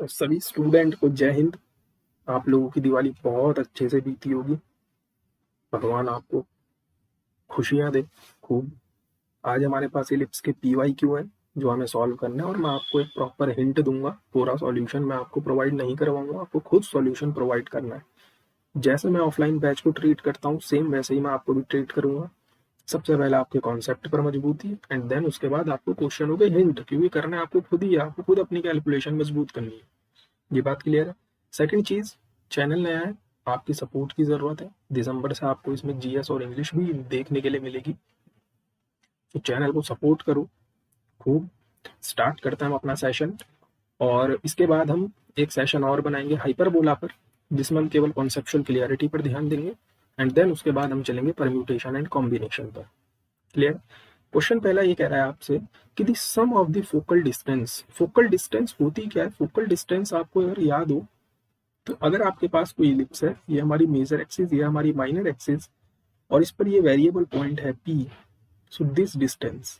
और सभी स्टूडेंट को जय हिंद। आप लोगों की दिवाली बहुत अच्छे से बीती होगी। भगवान आपको खुशियां दे खूब। आज हमारे पास इलिप्स के PYQ है जो हमें सॉल्व करना है, और मैं आपको एक प्रॉपर हिंट दूंगा। पूरा सॉल्यूशन मैं आपको प्रोवाइड नहीं करवाऊंगा, आपको खुद सॉल्यूशन प्रोवाइड करना है। जैसे मैं ऑफलाइन बैच को ट्रीट करता हूँ सेम वैसे ही मैं आपको भी ट्रीट करूंगा। सबसे पहले आपके कॉन्सेप्ट पर मजबूती एंड देन उसके बाद आपको क्वेश्चनों के हिंट, क्योंकि करना है आपको खुद ही है, आपको खुद अपनी कैलकुलेशन मजबूत करनी है। ये बात क्लियर है। सेकंड चीज, चैनल नया है, आपकी सपोर्ट की जरूरत है। दिसंबर से आपको इसमें GS और इंग्लिश भी देखने के लिए मिलेगी, तो चैनल को सपोर्ट करो खूब। स्टार्ट करते हैं हम अपना सेशन, और इसके बाद हम एक सेशन और बनाएंगे हाइपरबोला पर, जिसमें हम केवल कॉन्सेप्चुअल क्लियरिटी पर ध्यान देंगे। एंड देन उसके बाद हम चलेंगे परम्यूटेशन एंड कॉम्बिनेशन पर। क्लियर। क्वेश्चन पहला ये कह रहा है आपसे कि the sum of the focal distance होती क्या है। फोकल डिस्टेंस आपको अगर याद हो तो अगर आपके पास कोई इलिप्स है, ये हमारी मेजर एक्सिस, ये हमारी माइनर एक्सिस, और इस पर ये वेरिएबल पॉइंट है P। So this distance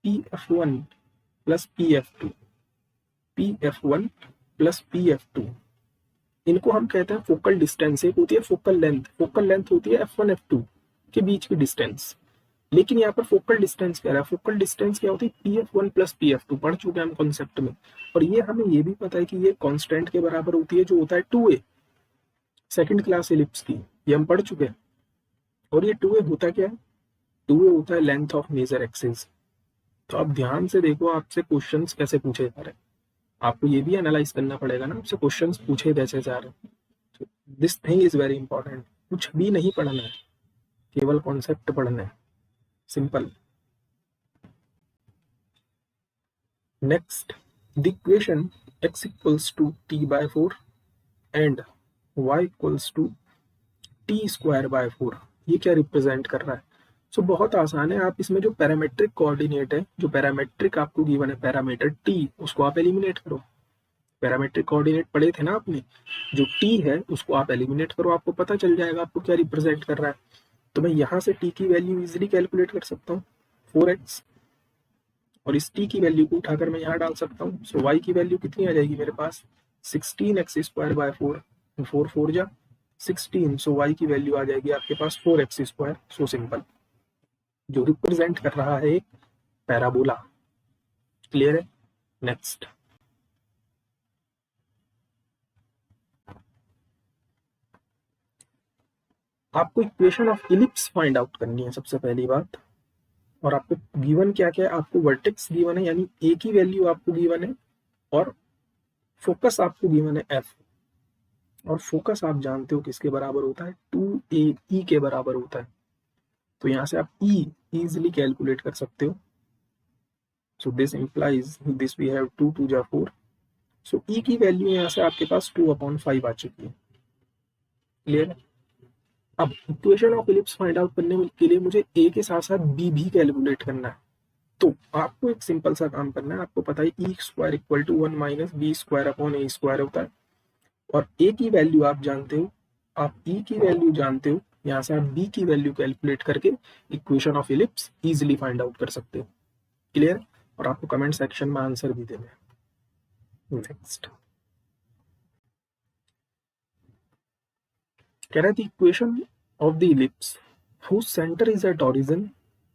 PF1 plus PF2, PF1 plus PF2, इनको हम कहते हैं फोकल डिस्टेंस। एक होती है फोकल लेंथ होती है F1 F2 के बीच की डिस्टेंस। लेकिन यहाँ पर फोकल डिस्टेंस कह रहा है। फोकल डिस्टेंस क्या होती है, PF1 प्लस PF2 पढ़ चुके हैं हम कॉन्सेप्ट में। और ये हमें ये भी पता है कि ये कांस्टेंट के बराबर होती है, जो होता है 2a, सेकंड क्लास इलिप्स की, ये हम पढ़ चुके हैं। और ये 2a होता क्या है, 2a होता है लेंथ ऑफ मेजर एक्सिस। तो अब ध्यान से देखो आपसे क्वेश्चंस कैसे पूछे जा रहे हैं, आपको ये भी एनालाइज करना पड़ेगा ना, आपसे क्वेश्चंस पूछे कैसे जा रहे हैं। This thing is very important. कुछ भी नहीं पढ़ना है, केवल कॉन्सेप्ट पढ़ना है, simple. Next, the equation x equals to t/4 and y equals to t²/4, ये क्या रिप्रेजेंट कर रहा है। सो बहुत आसान है। आप इसमें जो पैरामेट्रिक कोऑर्डिनेट है, जो पैरामेट्रिक आपको गिवन है पैरामीटर t, उसको आप एलिमिनेट करो। पैरामेट्रिक कोऑर्डिनेट पढ़े थे ना आपने, जो t है उसको आप एलिमिनेट करो, आपको पता चल जाएगा आपको क्या रिप्रेजेंट कर रहा है। तो मैं यहाँ से t की वैल्यू इजिली कैलकुलेट कर सकता हूँ 4x, और इस t की वैल्यू को उठाकर मैं यहाँ डाल सकता हूँ। सो y की वैल्यू कितनी आ जाएगी मेरे पास, 16x² 4 4 जा 16। सो y की वैल्यू आ जाएगी आपके पास 4x²। सो सिंपल, जो रिप्रेजेंट कर रहा है एक पैराबोला। क्लियर है। नेक्स्ट, आपको equation of ellipse find out करनी है सबसे पहली बात। और आपको गिवन क्या क्या है, आपको वर्टेक्स गिवन है, यानी a की वैल्यू आपको गिवन है, और फोकस आपको गिवन है f। और फोकस आप जानते हो किसके बराबर होता है, 2AE के बराबर होता है। तो यहाँ से आप E इजिली कैलकुलेट कर सकते हो। So this implies this we have 2 2 जा 4। सो E की वैल्यू यहाँ से आपके पास 2/5 आ चुकी है। क्लियर है। अब equation of ellipse find out करने के लिए मुझे A के साथ साथ B भी कैलकुलेट करना है। तो आपको एक सिंपल सा काम करना है। आपको पता है E² equal to 1 minus B² होता है, और A की वैल्यू आप जानते हो, आप E की वैल्यू जानते हो, यहाँ से आप B की वैल्यू कैलकुलेट करके equation of ellipse easily find out कर सकते हो। क्लियर। और आपको कमेंट सेक्शन में आंसर भी देना है। नेक्स्ट, कह रहा है equation of the ellipse whose center is at origin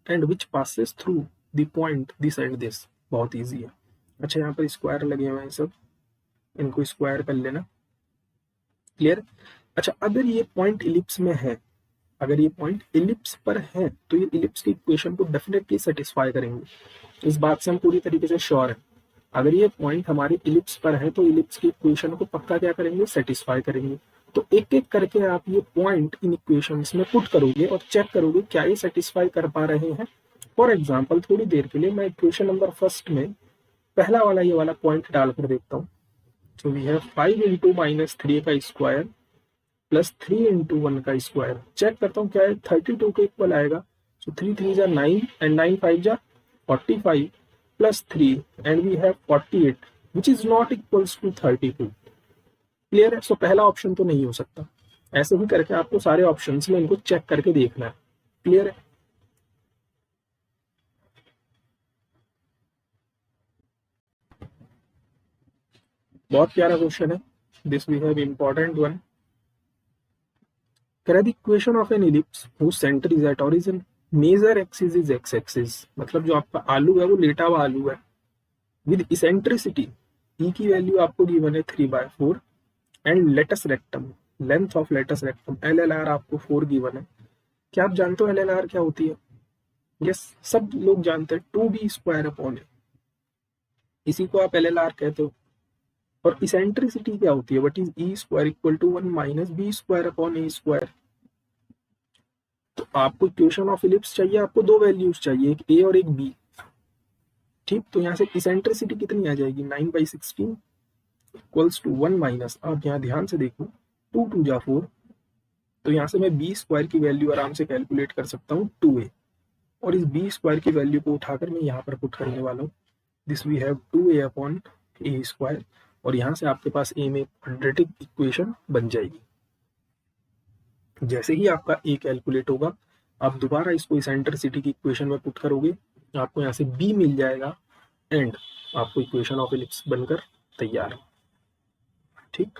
and which passes through the point this and this। बहुत इजी है। अच्छा, यहाँ पर स्क्वायर लगे हुए हैं सब, इनको स्क्वायर कर लेना। क्लियर। अच्छा, अगर ये पॉइंट इलिप्स में है, अगर ये पॉइंट इलिप्स पर है, तो ये इलिप्स की इक्वेशन को डेफिनेटली सेटिस्फाई करेंगे। इस बात से हम पूरी तरीके से श्योर हैं। अगर ये पॉइंट हमारे इलिप्स पर है तो इलिप्स की इक्वेशन को पक्का क्या करेंगे, सेटिस्फाई करेंगे। तो एक एक करके आप ये पॉइंट इन इक्वेशंस में पुट करोगे और चेक करोगे क्या ये सेटिस्फाई कर पा रहे हैं। फॉर एग्जाम्पल, थोड़ी देर के लिए मैं इक्वेशन नंबर फर्स्ट में पहला वाला ये वाला पॉइंट डालकर देखता हूँ। तो वी हैव 5 इंटू -3 का स्क्वायर प्लस 3 इंटू 1 का स्क्वायर। चेक करता हूँ क्या है, 32 के इक्वल आएगा। सो 3 3 जा 9 एंड 9 5 जा 45 plus 3 and we have 48 which is not equals to 32। Clear है। सो पहला ऑप्शन तो नहीं हो सकता। ऐसे ही करके आपको सारे ऑप्शंस में इनको चेक करके देखना है। क्लियर है। बहुत प्यारा क्वेश्चन है, this we have important one. कह रहा है the equation of an ellipse whose center is at origin, major axis is x axis, मतलब जो आपका आलू है वो लेटा हुआ आलू है, विद इसेंट्रिसिटी ई की वैल्यू आपको गिवन है 3/4 and latus rectum, length of latus rectum LLR आपको 4 गिवन है। क्या आप जानते हो LLR क्या होती है? यस, सब लोग जानते हैं, 2b² A, इसी को आप LLR कहते हो। और इसेंट्रिसिटी क्या होती है? What is E² equal to 1 minus b² A²। तो आपको इक्वेशन ऑफ इलिप्स चाहिए, आपको दो वैल्यूज चाहिए, एक A और एक B। ठीक, तो यहाँ से इसेंट्रिसिटी कितनी आ जाएगी? 9/16 इक्वल्स टू 1 माइनस, आप यहाँ ध्यान से देखो, 2 2 जा 4, तो यहाँ से मैं b² की वैल्यू आराम से कैलकुलेट कर सकता हूँ 2a, और इस b² की वैल्यू को उठाकर मैं यहाँ पर पुट करने वाला हूँ। दिस वी हैव 2a/a², और यहाँ से आपके पास a में क्वाड्रेटिक इक्वेशन बन जाएगी। जैसे ही आपका a कैलकुलेट होगा, आप दोबारा इसको इसेंट्रिसिटी की इक्वेशन में पुट करोगे, आपको यहाँ से b मिल जाएगा, एंड आपको इक्वेशन ऑफ इलिप्स बनकर तैयार। ठीक,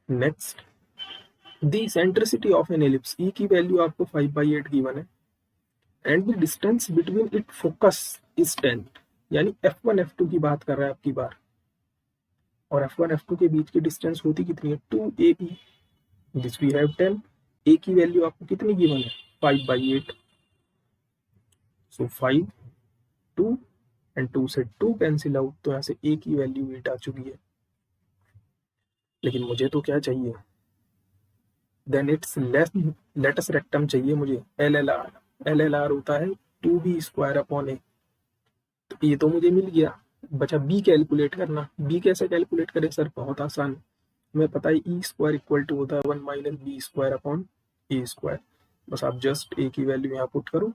next, the eccentricity of an ellipse, E की वैल्यू आपको 5/8 गिवन है, and the distance between it focus is 10, यानी F1 F2 की बात कर रहा है आपकी बार, और F1 F2 के बीच की डिस्टेंस होती कितनी है? 2AB, this we have 10, A की वैल्यू आपको कितनी गिवन है? 5/8, सो 5 2 एंड 2 से 2 कैंसिल आउट, तो यहाँ से A की वैल्यू 8 आ चुकी है। लेकिन मुझे तो क्या चाहिए? देन इट्स लेटस रेक्टम चाहिए मुझे, LLR होता है 2b² A, तो ये तो मुझे मिल गया, बचा b कैलकुलेट करना। b कैसे कैलकुलेट करें सर? बहुत आसान, हमें पता है E² इक्वल टू होता है 1 माइनस b² A², बस आप जस्ट a की वैल्यू यहाँ पुट करो,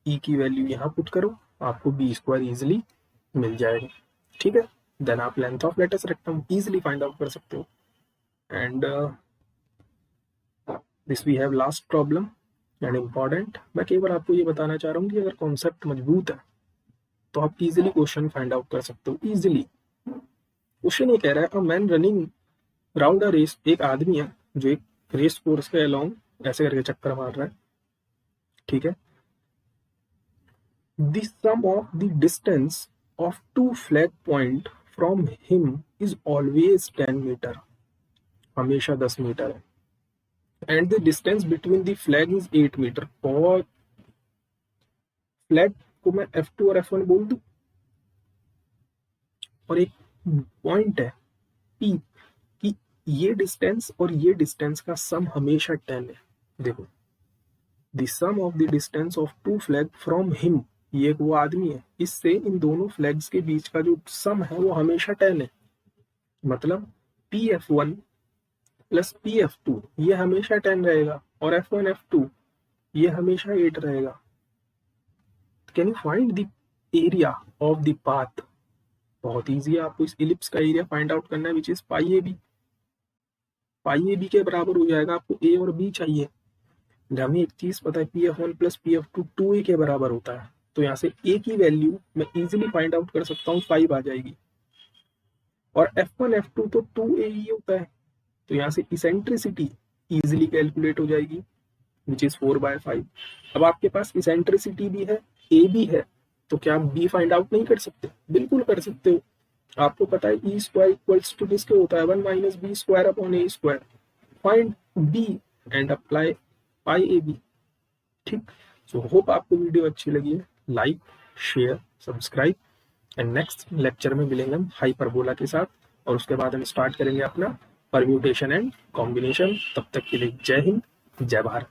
e की वैल्यू यहाँ पुट करो, आपको b² इजिली मिल जाएगा। ठीक है, देन आप length of latus rectum easily find out कर सकते हो। And this we have last problem and important. मैं केवल आपको ये बताना चाह रहा हूँ कि अगर कॉन्सेप्ट मजबूत है तो आप इजीली क्वेश्चन फाइंड आउट कर सकते हो, इजीली। क्वेश्चन ये कह रहा है, a man running round a race, एक आदमी है जो एक रेस कोर्स के अलोंग ऐसे करके चक्कर मार रहा है। ठीक है, the sum of the distance of 2 flag point from him is always 10 metre, हमेशा 10 मीटर है, and the distance between the flag is 8 metre. बहुत, फ्लैग को मैं F2 और F1 बोल दूं, और एक पॉइंट है P कि ये डिस्टेंस और ये डिस्टेंस का सम हमेशा 10 है। देखो, the sum of the distance of 2 flag from him, ये वो आदमी है, इससे इन दोनों फ्लैग्स के बीच का जो सम है वो हमेशा 10 है। मतलब PF1 प्लस PF2 ये हमेशा 10 रहेगा, और F1 F2 ये हमेशा 8 रहेगा। Can you find the area of the path? बहुत इजी है, आपको इस इलिप्स का एरिया फाइंड आउट करना है, विच इज πAB। πAB के बराबर हो जाएगा, आपको A और B चाहिए। हमें एक चीज पता है, PF1 प्लस PF2 2A के बराबर होता है, तो यहाँ से A की वैल्यू मैं इजीली फाइंड आउट कर सकता हूँ, 5 आ जाएगी, और F1 F2 तो 2A ही होता है, तो यहाँ से इसेंट्रिसिटी इजीली कैलकुलेट हो जाएगी, विच इज 4/5। अब आपके पास इसेंट्रिसिटी भी है, A भी है, तो क्या आप B फाइंड आउट नहीं कर सकते? बिल्कुल कर सकते हो। आपको पता है E² इक्वल्स टू किसके होता है? 1 minus b²/A²। Find B and apply πAB। ठीक, सो होप आपको वीडियो अच्छी लगी है। Like, share, subscribe, and next lecture में मिलेंगे हम हाइपरबोला के साथ, और उसके बाद हम स्टार्ट करेंगे अपना परम्यूटेशन एंड कॉम्बिनेशन। तब तक के लिए जय हिंद, जय भारत।